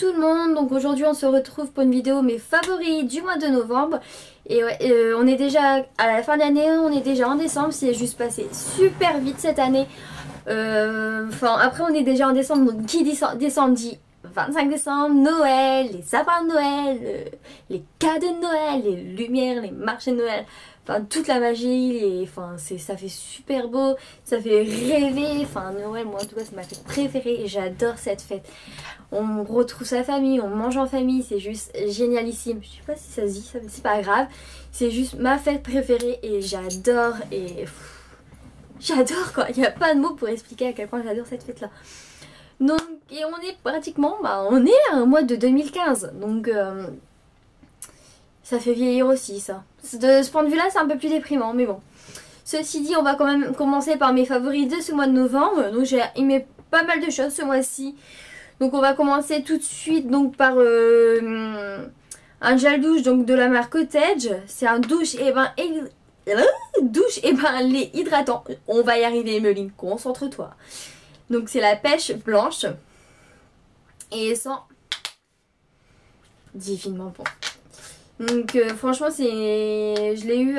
tout le monde, donc aujourd'hui on se retrouve pour une vidéo mes favoris du mois de novembre. Et ouais, on est déjà à la fin de l'année, on est déjà en décembre, c'est juste passé super vite cette année. Enfin après on est déjà en décembre, donc qui dit décembre dit 25 décembre, Noël, les sapins de Noël, les cadeaux de Noël, les lumières, les marchés de Noël. Enfin toute la magie, enfin, ça fait super beau, ça fait rêver. Enfin Noël, moi en tout cas c'est ma fête préférée et j'adore cette fête. On retrouve sa famille, on mange en famille, c'est juste génialissime. Je sais pas si ça se dit, c'est pas grave. C'est juste ma fête préférée et j'adore j'adore quoi. Il n'y a pas de mots pour expliquer à quel point j'adore cette fête là. Donc et on est pratiquement, on est à un mois de 2015 donc... ça fait vieillir aussi ça. De ce point de vue là c'est un peu plus déprimant mais bon. Ceci dit on va quand même commencer par mes favoris de ce mois de novembre. Donc j'ai aimé pas mal de choses ce mois-ci. Donc on va commencer tout de suite donc par un gel douche donc de la marque Cottage. C'est un douche et lait hydratant. On va y arriver Emeline, concentre-toi. Donc c'est la pêche blanche. Et sans divinement bon. Donc franchement je l'ai eu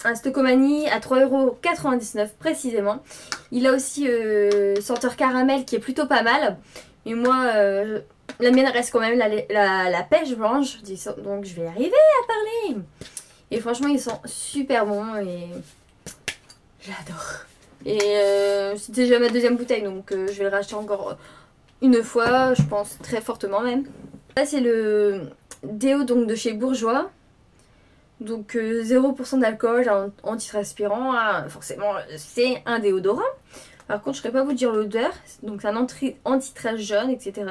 à Stocomanie à 3,99 € précisément. Il a aussi senteur caramel qui est plutôt pas mal. Et moi la mienne reste quand même la pêche blanche. Donc je vais arriver à parler. Et franchement ils sont super bons et j'adore. Et c'est déjà ma deuxième bouteille donc je vais le racheter encore une fois, je pense très fortement même. Là c'est le déo donc de chez Bourjois, donc 0% d'alcool, antitranspirant, hein, forcément c'est un déodorant. Par contre je ne saurais pas vous dire l'odeur, donc c'est un anti-trace jaune etc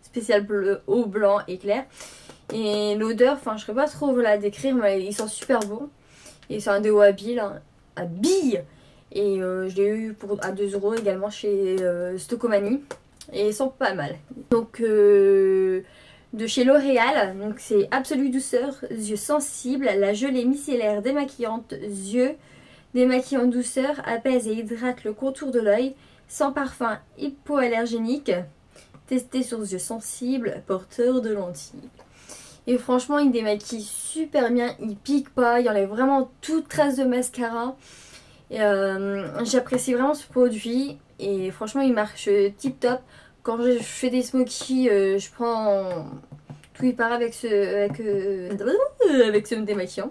spécial bleu, eau, blanc et clair. Et l'odeur, enfin je ne saurais pas trop vous la décrire mais il sent super bon. Et c'est un déo à billes, hein, à billes. Et je l'ai eu à 2 € également chez Stocomanie. Et ils sont pas mal. Donc de chez L'Oréal, donc c'est Absolue Douceur, yeux sensibles, la gelée micellaire démaquillante yeux, démaquillant douceur, apaise et hydrate le contour de l'œil, sans parfum hypoallergénique, testé sur yeux sensibles, porteur de lentilles. Et franchement il démaquille super bien, il pique pas, il enlève vraiment toute trace de mascara. J'apprécie vraiment ce produit et franchement il marche tip top. Quand je fais des smokies, je prends tout y part avec ce démaquillant.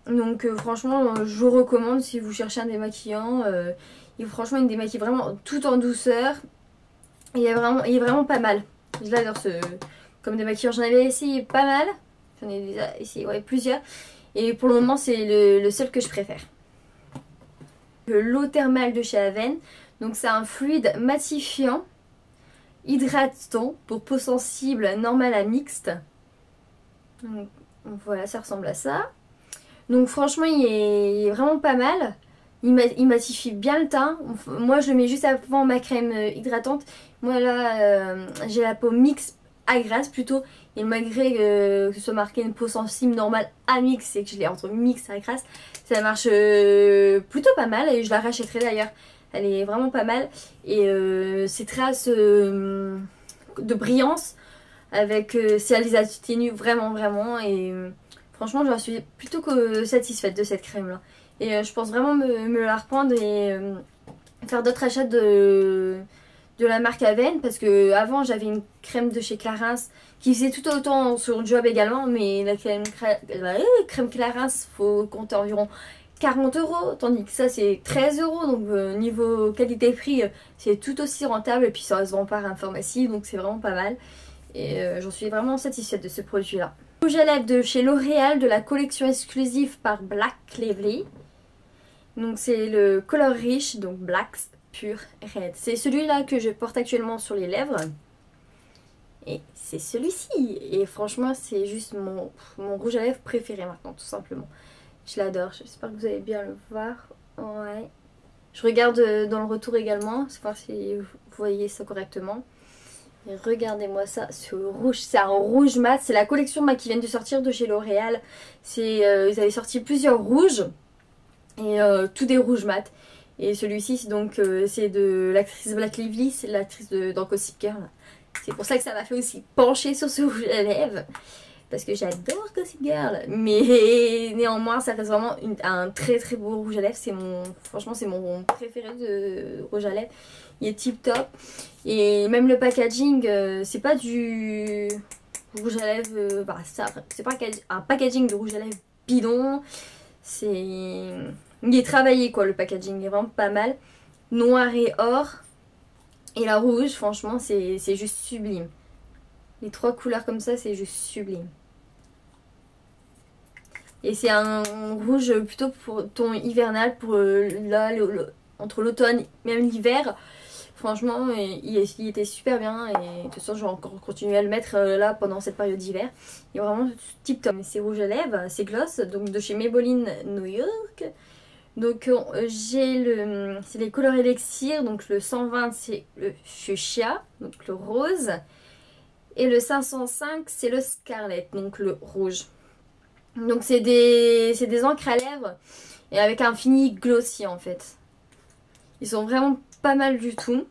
Donc franchement je vous recommande si vous cherchez un démaquillant. Franchement il démaquille vraiment tout en douceur. Il est vraiment pas mal. Je l'adore comme démaquillant. J'en avais essayé pas mal. J'en ai déjà essayé plusieurs. Et pour le moment c'est le seul que je préfère. L'eau thermale de chez Aven. Donc c'est un fluide matifiant, hydratant pour peau sensible, normale à mixte. Donc voilà, ça ressemble à ça. Donc franchement il est vraiment pas mal. Il matifie bien le teint. Moi je le mets juste avant ma crème hydratante. Moi là j'ai la peau mixte à grasse plutôt. Et malgré que ce soit marqué une peau sensible normale à mixte, c'est que je l'ai entre mixte à grasse. Ça marche plutôt pas mal et je la rachèterai d'ailleurs. Elle est vraiment pas mal. Et ces traces de brillance avec si elle les atténue vraiment. Et franchement j'en suis plutôt que satisfaite de cette crème là. Et je pense vraiment me la reprendre et faire d'autres achats de la marque Aven. Parce que avant j'avais une crème de chez Clarins qui faisait tout autant sur le job également. Mais la crème Clarins faut compter environ 40 €, tandis que ça c'est 13 €, donc niveau qualité-prix c'est tout aussi rentable et puis ça se vend par un pharmacie donc c'est vraiment pas mal et j'en suis vraiment satisfaite de ce produit là. Rouge à lèvres de chez L'Oréal de la collection exclusive par Black Lively, donc c'est le Color Rich, donc Black Pure Red, c'est celui là que je porte actuellement sur les lèvres et c'est celui-ci et franchement c'est juste mon rouge à lèvres préféré maintenant tout simplement. Je l'adore, j'espère que vous allez bien le voir. Ouais. Je regarde dans le retour également, c'est voir si vous voyez ça correctement. Et regardez-moi ça, ce rouge, c'est un rouge mat, c'est la collection qui vient de sortir de chez L'Oréal. Ils avaient sorti plusieurs rouges, et tous des rouges mat. Et celui-ci, donc c'est de l'actrice Black Lively, c'est l'actrice dans Gossip Girl. C'est pour ça que ça m'a fait aussi pencher sur ce rouge à lèvres. Parce que j'adore Gossip Girl. Mais néanmoins, ça reste vraiment un très très beau rouge à lèvres. Franchement, c'est mon préféré de rouge à lèvres. Il est tip top. Et même le packaging, c'est pas du rouge à lèvres. C'est pas un packaging de rouge à lèvres bidon. Il est travaillé quoi, le packaging. Il est vraiment pas mal. Noir et or. Et la rouge, franchement, c'est juste sublime. Les trois couleurs comme ça, c'est juste sublime. Et c'est un rouge plutôt pour ton hivernal, pour là, entre l'automne même l'hiver. Franchement, il était super bien. Et de toute façon, je vais encore continuer à le mettre là pendant cette période d'hiver. Il est vraiment tip top. C'est rouge à lèvres, c'est gloss, donc de chez Maybelline New York. Donc c'est les couleurs élixir, donc le 120 c'est le fuchsia, donc le rose. Et le 505 c'est le scarlet, donc le rouge. Donc c'est des encres à lèvres et avec un fini glossy en fait. Ils sont vraiment pas mal du tout.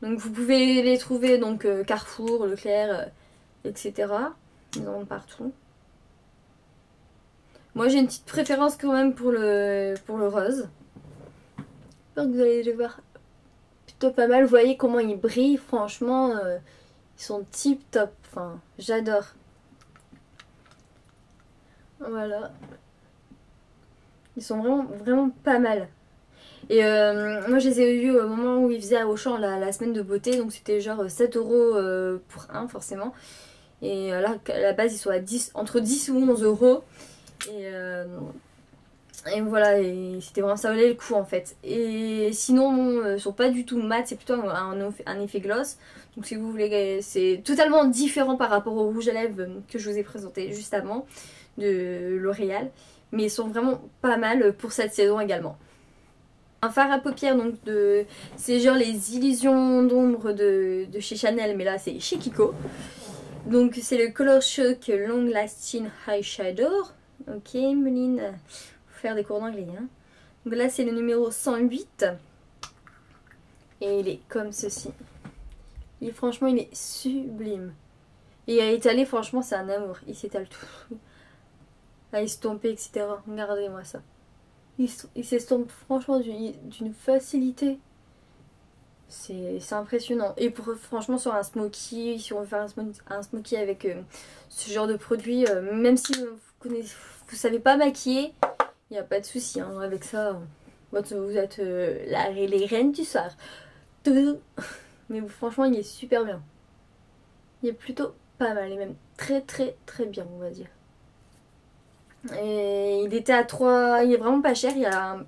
Donc vous pouvez les trouver donc Carrefour, Leclerc, etc. Ils en ont partout. Moi j'ai une petite préférence quand même pour le rose. J'espère que vous allez les voir plutôt pas mal. Vous voyez comment ils brillent, franchement, ils sont tip top. Enfin, j'adore. Voilà. Ils sont vraiment pas mal. Et moi je les ai vus au moment où ils faisaient à Auchan la semaine de beauté. Donc c'était genre 7 € pour un forcément. Et là à la base ils sont à entre 10 ou 11 €. Et voilà, et c'était vraiment, ça valait le coup en fait. Et sinon, ils sont pas du tout mat, c'est plutôt un effet gloss. Donc si vous voulez, c'est totalement différent par rapport au rouge à lèvres que je vous ai présenté juste avant de L'Oréal. Mais ils sont vraiment pas mal pour cette saison également. Un fard à paupières, donc c'est genre les illusions d'ombre de chez Chanel, mais là c'est chez Kiko. Donc c'est le Color Shock Long Lasting Eyeshadow. Ok, Meline, faut faire des cours d'anglais. Hein. Donc là, c'est le numéro 108. Et il est comme ceci. Franchement, il est sublime. Et à étaler, franchement, c'est un amour. Il s'étale tout. À estomper, etc. Regardez-moi ça. Il s'estompe franchement d'une facilité. C'est impressionnant. Et franchement, sur un smoky, si on veut faire un smoky avec ce genre de produit, même si vous savez pas maquiller, il n'y a pas de souci. Hein. Avec ça, vous êtes les reines du soir. Mais franchement, il est super bien. Il est plutôt pas mal et même très bien, on va dire. Et il était à 3, il est vraiment pas cher. Il est à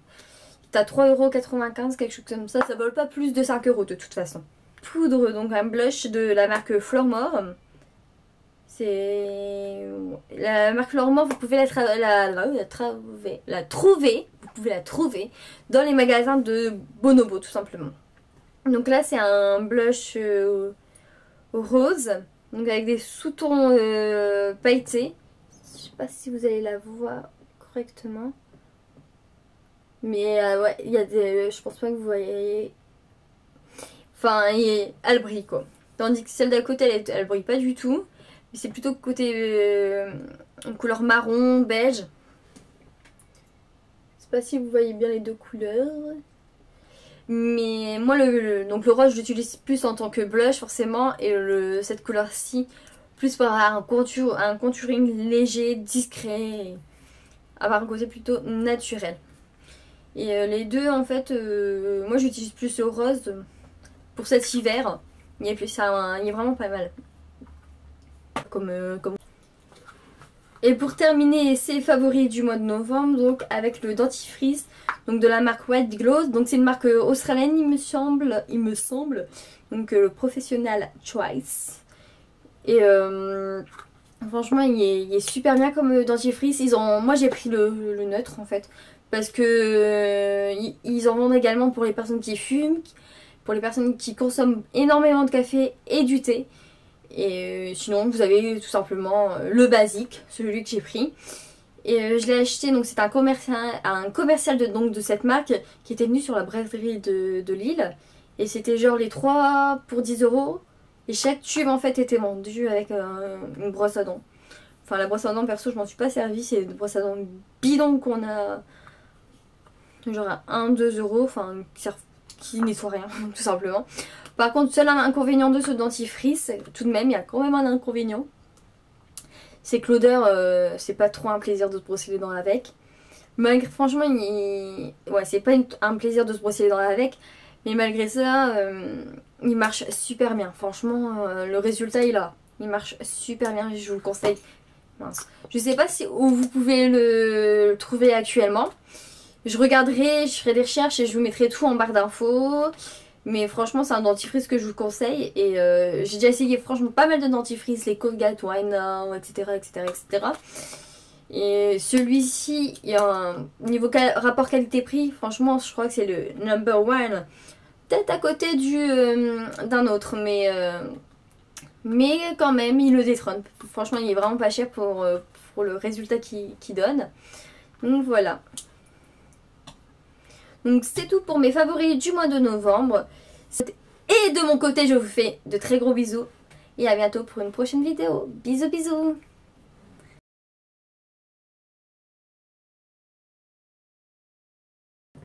3,95 €, quelque chose comme ça. Ça vole pas plus de 5 € de toute façon. Poudre, donc un blush de la marque Flormore. C'est la marque Flormore, vous pouvez la trouver dans les magasins de Bonobo tout simplement. Donc là c'est un blush rose, donc avec des sous-tons pailletés. Je sais pas si vous allez la voir correctement. Mais ouais, il y a je pense pas que vous voyez. Enfin, elle brille quoi. Tandis que celle d'à côté, elle brille pas du tout. Mais c'est plutôt côté couleur marron, beige. Je sais pas si vous voyez bien les deux couleurs. Mais moi, donc le rose, je l'utilise plus en tant que blush forcément. Et cette couleur-ci, plus pour avoir un contouring léger, discret. Avoir un côté plutôt naturel. Et les deux, en fait, moi j'utilise plus le rose pour cet hiver. Il est vraiment pas mal. Comme... Et pour terminer, ces favoris du mois de novembre, donc avec le dentifrice donc de la marque White Glow. Donc c'est une marque australienne, il me semble. Donc le Professional Choice. Et franchement, il est super bien comme dentifrice. Moi j'ai pris le neutre en fait. Parce que ils en vendent également pour les personnes qui fument, pour les personnes qui consomment énormément de café et du thé. Et sinon vous avez tout simplement le basique, celui que j'ai pris. Et je l'ai acheté, donc c'est un commercial de cette marque qui était venu sur la brasserie de Lille. Et c'était genre les 3 pour 10 euros. Et chaque tube en fait était vendu avec une brosse à dents. Enfin la brosse à dents perso je m'en suis pas servi. C'est une brosse à dents bidon qu'on a genre à 1-2 euros. Enfin qui nettoie rien tout simplement. Par contre seul un inconvénient de ce dentifrice, tout de même il y a quand même un inconvénient. C'est que l'odeur c'est pas trop un plaisir de se brosser les dents avec. Malgré, franchement, ouais, c'est pas un plaisir de se brosser les dents avec, mais malgré ça, il marche super bien. Franchement, le résultat est là. Il marche super bien, je vous le conseille. Mince. Je sais pas si, où vous pouvez le trouver actuellement. Je regarderai, je ferai des recherches et je vous mettrai tout en barre d'infos. Mais franchement, c'est un dentifrice que je vous conseille. Et j'ai déjà essayé franchement pas mal de dentifrices, les Colgate, White Now, etc., etc., etc. Et celui-ci, il y a un niveau rapport qualité-prix, franchement, je crois que c'est le number one. Peut-être à côté d'un autre, mais quand même, il le détrône. Franchement, il est vraiment pas cher pour le résultat qu'il donne. Donc voilà. Donc c'est tout pour mes favoris du mois de novembre. Et de mon côté, je vous fais de très gros bisous. Et à bientôt pour une prochaine vidéo. Bisous bisous.